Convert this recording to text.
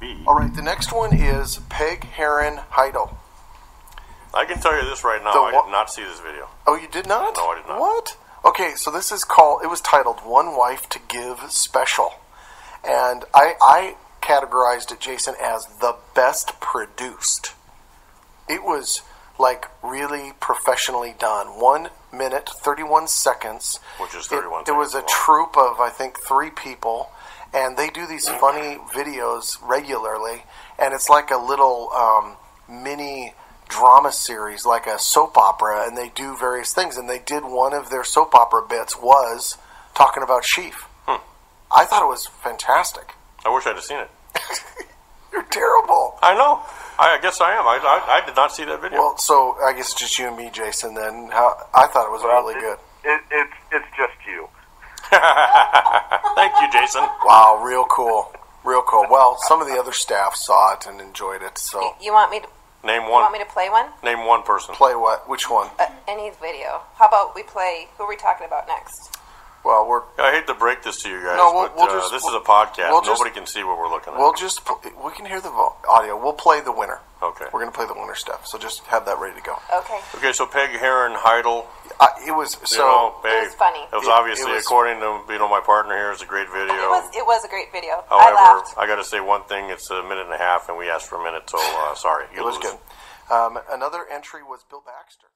be. All right, the next one is Peg Heron Heidel. I can tell you this right now, I did not see this video. Oh, you did not? No, I did not. What? Okay, so this is called, it was titled One Wife to Give Special. And I categorized it, Jason, as the best produced. It was like really professionally done. 1 minute, 31 seconds. Which is 31 seconds. It was a troupe of, I think, 3 people. And they do these funny videos regularly. And it's like a little mini drama series, like a soap opera. And they do various things. And they did one of their soap opera bits was talking about Sheaf. I thought it was fantastic. I wish I'd have seen it. You're terrible. I know. I guess I am. I did not see that video. Well, so I guess just you and me, Jason, then. I thought it was really good. It's just you. Thank you, Jason. Wow, real cool. Real cool. Well, some of the other staff saw it and enjoyed it, so. You want me to Name You one. want me to play one? Name one person. Play what? Which one? Any video. How about we play? Who are we talking about next? Well, we're. I hate to break this to you guys, No, but this is a podcast. Nobody can see what we're looking at. We can hear the audio. We'll play the winner. Okay. We're going to play the winner stuff, so just have that ready to go. Okay. Okay, so Peg Heron Heidel. It was so. You know, It was funny. It was obviously, it was, according to my partner here, it's a great video. It was a great video. However, I laughed. I got to say one thing. It's a minute and a half, and we asked for a minute, so sorry. It was good. Another entry was Bill Baxter.